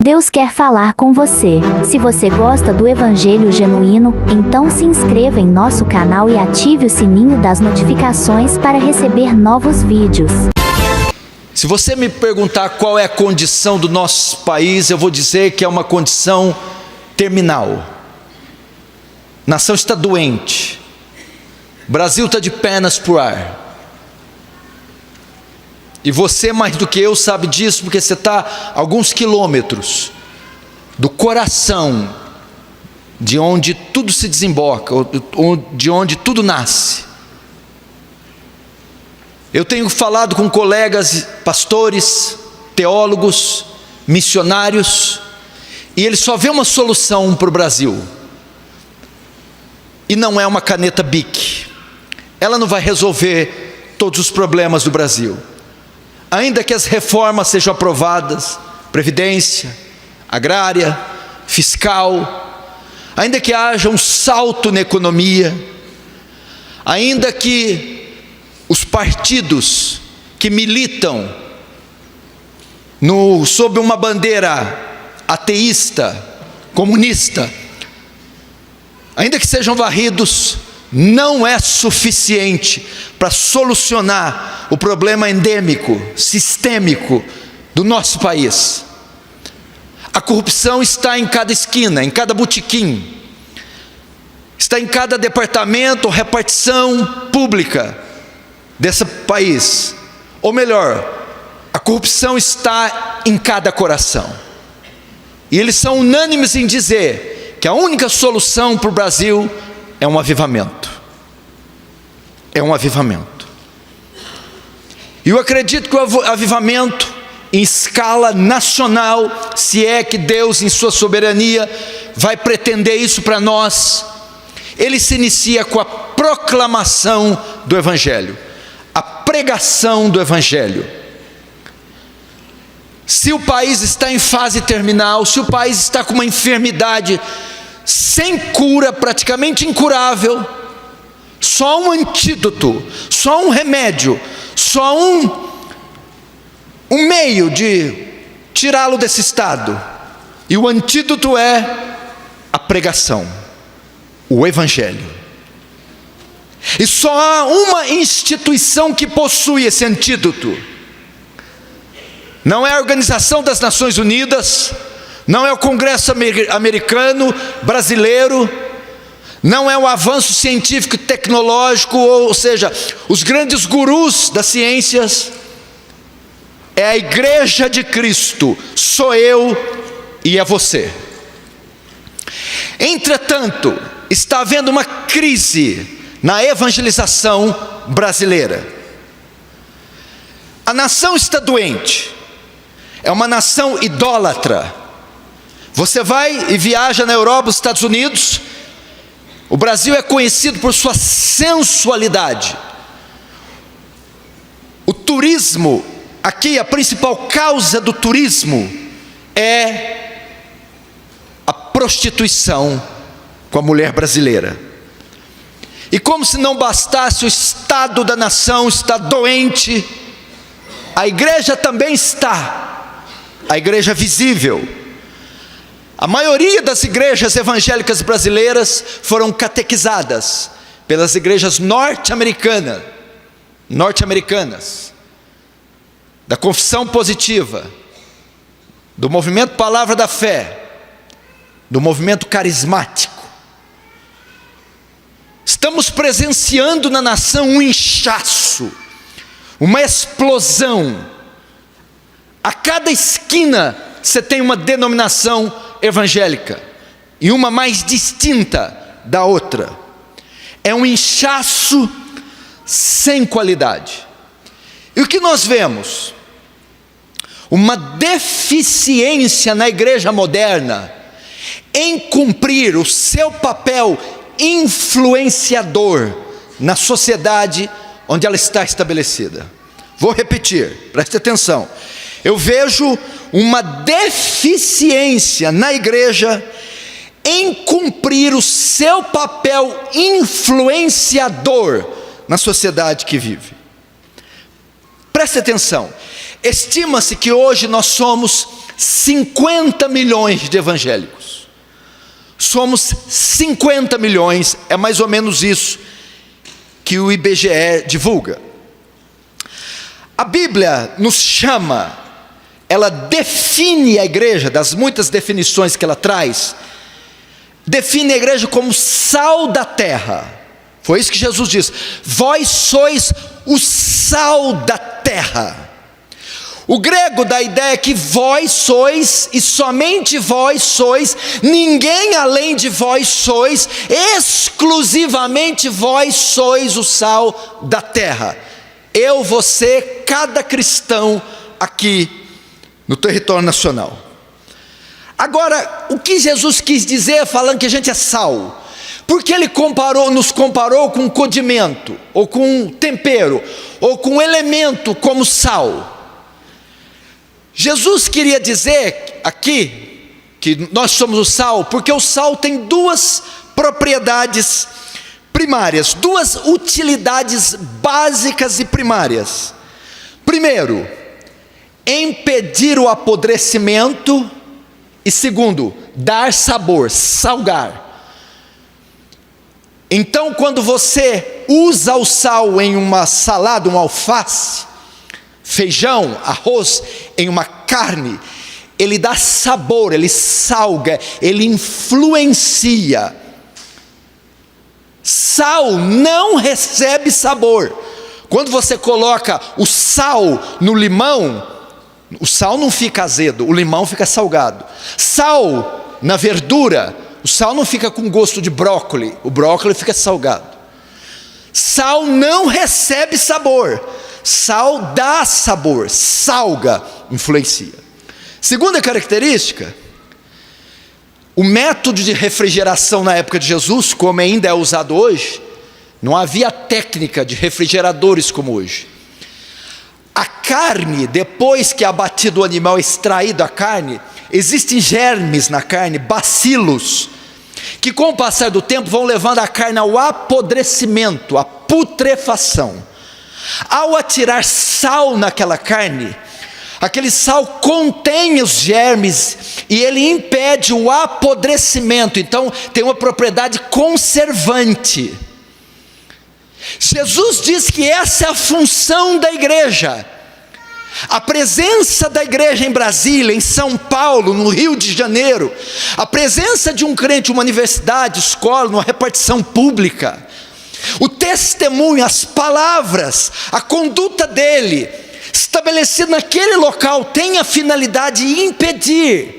Deus quer falar com você. Se você gosta do Evangelho Genuíno, então se inscreva em nosso canal e ative o sininho das notificações para receber novos vídeos. Se você me perguntar qual é a condição do nosso país, eu vou dizer que é uma condição terminal. A nação está doente. O Brasil está de pernas para o ar. E você, mais do que eu, sabe disso, porque você está a alguns quilômetros do coração de onde tudo se desemboca, de onde tudo nasce. Eu tenho falado com colegas, pastores, teólogos, missionários, e eles só vêem uma solução para o Brasil. E não é uma caneta Bic. Ela não vai resolver todos os problemas do Brasil. Ainda que as reformas sejam aprovadas, previdência, agrária, fiscal, ainda que haja um salto na economia, ainda que os partidos que militam sob uma bandeira ateísta, comunista, ainda que sejam varridos, não é suficiente para solucionar o problema endêmico, sistêmico do nosso país. A corrupção está em cada esquina, em cada botequim, está em cada departamento, repartição pública desse país. Ou melhor, a corrupção está em cada coração. E eles são unânimes em dizer que a única solução para o Brasil é um avivamento. É um avivamento. E eu acredito que o avivamento em escala nacional, se é que Deus em sua soberania vai pretender isso para nós, ele se inicia com a proclamação do Evangelho, a pregação do Evangelho. Se o país está em fase terminal, se o país está com uma enfermidade sem cura, praticamente incurável, só um antídoto, só um remédio, só um meio de tirá-lo desse estado, e o antídoto é a pregação, o Evangelho. E só há uma instituição que possui esse antídoto. Não é a Organização das Nações Unidas, não é o Congresso americano, brasileiro, não é o avanço científico e tecnológico, ou seja, os grandes gurus das ciências. É a Igreja de Cristo, sou eu e é você. Entretanto, está havendo uma crise na evangelização brasileira. A nação está doente, é uma nação idólatra. Você vai e viaja na Europa, nos Estados Unidos, o Brasil é conhecido por sua sensualidade. O turismo, aqui a principal causa do turismo é a prostituição com a mulher brasileira. E como se não bastasse, o estado da nação está doente, a igreja também está, a igreja visível. A maioria das igrejas evangélicas brasileiras foram catequizadas pelas igrejas norte-americanas, da confissão positiva, do movimento Palavra da Fé, do movimento carismático. Estamos presenciando na nação um inchaço, uma explosão. A cada esquina você tem uma denominação evangélica, e uma mais distinta da outra. É um inchaço sem qualidade. E o que nós vemos? Uma deficiência na igreja moderna em cumprir o seu papel influenciador na sociedade onde ela está estabelecida. Vou repetir, preste atenção. Eu vejo uma deficiência na igreja em cumprir o seu papel influenciador na sociedade que vive. Preste atenção, estima-se que hoje nós somos 50 milhões de evangélicos. Somos 50 milhões, é mais ou menos isso que o IBGE divulga. A Bíblia nos chama, ela define a igreja, das muitas definições que ela traz, define a igreja como sal da terra. Foi isso que Jesus disse: vós sois o sal da terra. O grego dá a ideia que vós sois, e somente vós sois, ninguém além de vós sois, exclusivamente vós sois o sal da terra. Eu, você, cada cristão aqui no território nacional. Agora, o que Jesus quis dizer falando que a gente é sal? Porque ele nos comparou com um condimento, ou com um tempero, ou com um elemento como sal. Jesus queria dizer aqui que nós somos o sal, porque o sal tem duas propriedades primárias, duas utilidades básicas e primárias. Primeiro, impedir o apodrecimento, e segundo, dar sabor, salgar. Então, quando você usa o sal em uma salada, um alface, feijão, arroz, em uma carne, ele dá sabor, ele salga, ele influencia. Sal não recebe sabor. Quando você coloca o sal no limão, o sal não fica azedo, o limão fica salgado. Sal na verdura, o sal não fica com gosto de brócolis, o brócolis fica salgado. Sal não recebe sabor, sal dá sabor, salga, influencia. Segunda característica, o método de refrigeração na época de Jesus, como ainda é usado hoje, não havia técnica de refrigeradores como hoje. A carne, depois que é abatido o animal, extraído a carne, existem germes na carne, bacilos, que com o passar do tempo vão levando a carne ao apodrecimento, à putrefação. Ao atirar sal naquela carne, aquele sal contém os germes e ele impede o apodrecimento, então tem uma propriedade conservante. Jesus diz que essa é a função da igreja. A presença da igreja em Brasília, em São Paulo, no Rio de Janeiro, a presença de um crente, uma universidade, escola, numa repartição pública, o testemunho, as palavras, a conduta dele, estabelecido naquele local, tem a finalidade de impedir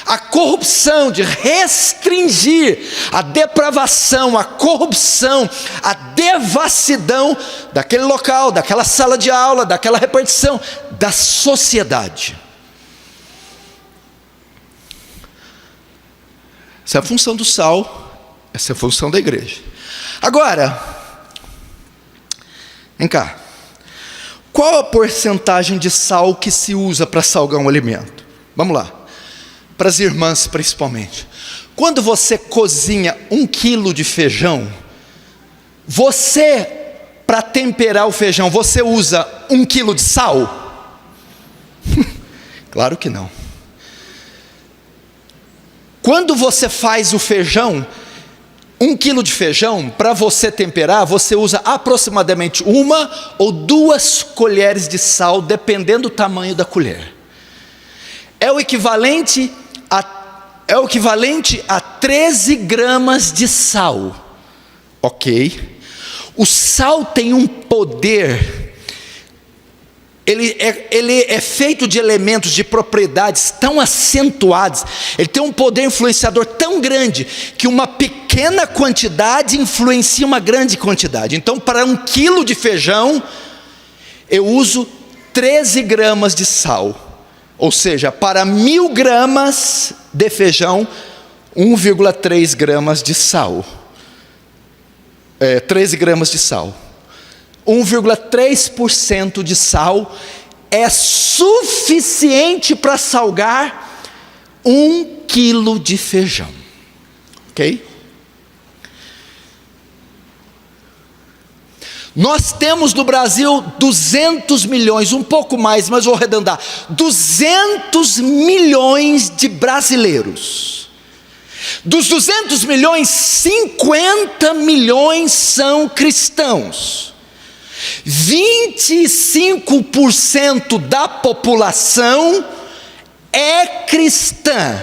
a corrupção, de restringir a depravação, a corrupção, a devassidão daquele local, daquela sala de aula, daquela repartição, da sociedade. Essa é a função do sal, essa é a função da igreja. Agora, vem cá. Qual a porcentagem de sal que se usa para salgar um alimento? Vamos lá. Para as irmãs principalmente. Quando você cozinha 1 quilo de feijão, para temperar o feijão, você usa 1 quilo de sal? Claro que não. Quando você faz o feijão, 1 quilo de feijão, para você temperar, você usa aproximadamente 1 ou 2 colheres de sal, dependendo do tamanho da colher. É o equivalente a 13 gramas de sal, ok? O sal tem um poder, ele é feito de elementos, de propriedades tão acentuadas, ele tem um poder influenciador tão grande, que uma pequena quantidade influencia uma grande quantidade. Então, para 1 quilo de feijão, eu uso 13 gramas de sal. Ou seja, para 1000 gramas de feijão, 1,3 gramas de sal. 13 gramas de sal. 1,3% de sal é suficiente para salgar 1 quilo de feijão. Ok? Nós temos no Brasil 200 milhões, um pouco mais, mas vou arredondar, 200 milhões de brasileiros. Dos 200 milhões, 50 milhões são cristãos. 25% da população é cristã.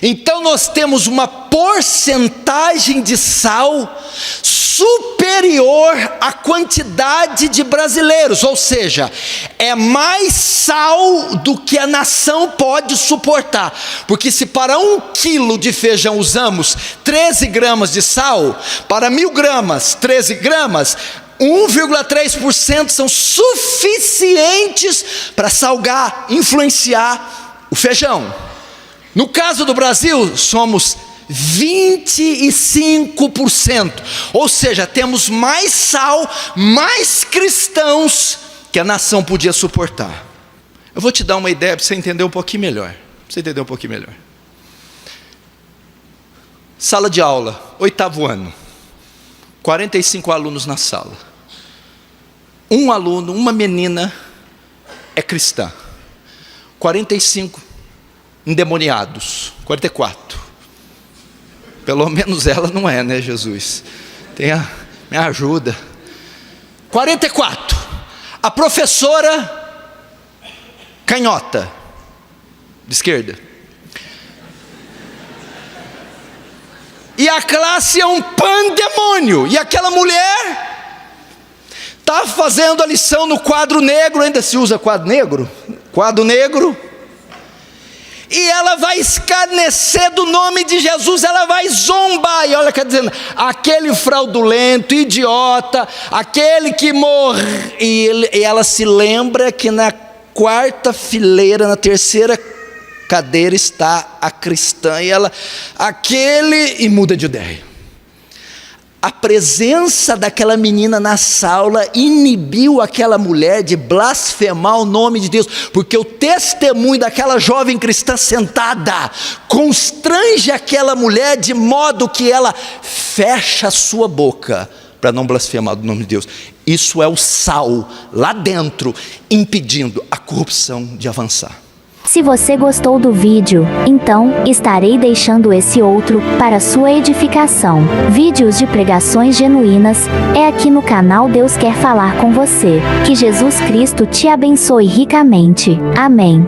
Então nós temos uma porcentagem de sal superior à quantidade de brasileiros, ou seja, é mais sal do que a nação pode suportar, porque se para 1 quilo de feijão usamos 13 gramas de sal, para 1000 gramas, 13 gramas, 1,3% são suficientes para salgar, influenciar o feijão. No caso do Brasil, somos 25%, ou seja, temos mais sal, mais cristãos que a nação podia suportar. Eu vou te dar uma ideia para você entender um pouquinho melhor. Sala de aula, 8º ano, 45 alunos na sala. Um aluno, uma menina é cristã, 45 endemoniados, 44. Pelo menos ela não é, né, Jesus? Me ajuda. 44. A professora canhota, de esquerda. E a classe é um pandemônio. E aquela mulher está fazendo a lição no quadro negro. Ainda se usa quadro negro? Quadro negro. E ela vai escarnecer do nome de Jesus, ela vai zombar, e olha, quer dizendo, aquele fraudulento, idiota, aquele que morre, e ela se lembra que na 4ª fileira, na 3ª cadeira está a cristã, e ela, e muda de ideia. A presença daquela menina na sala inibiu aquela mulher de blasfemar o nome de Deus, porque o testemunho daquela jovem cristã sentada constrange aquela mulher de modo que ela fecha a sua boca para não blasfemar do nome de Deus. Isso é o sal lá dentro, impedindo a corrupção de avançar. Se você gostou do vídeo, então, estarei deixando esse outro, para sua edificação. Vídeos de pregações genuínas, é aqui no canal Deus Quer Falar com Você. Que Jesus Cristo te abençoe ricamente. Amém.